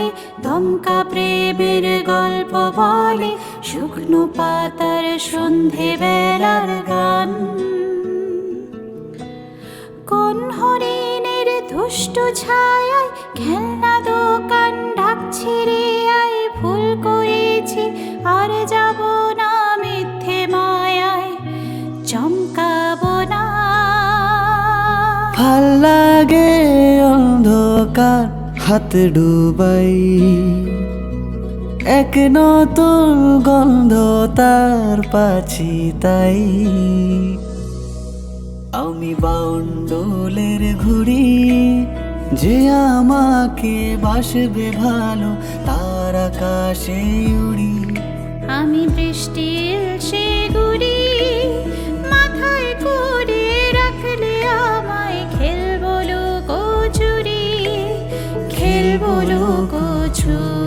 জলে দমকা প্রেমের গল্প বলে শুকনো পাতার সন্ধে বেলার গান। কোন হরিণের দুষ্ট ছায়ায় খেলনা দোকান ডাকছে রে আয়, ভুল করেছি আর যাব না মিথ্যে মায়ায় চমকাবো না। ভাল লাগে অন্ধকার হাত ডুবাই, এক নতুন গন্ধ তার পাছি তাই। আমি বাউন্ডুলের ঘুড়ি, যে আমাকে বাসবে ভালো তার আকাশে উড়ি। আমি বৃষ্টির সে গুড়ি, মাথায় করে রাখলে আমায় খেলবো লুকোচুরি, খেলবো লুকোচুরি।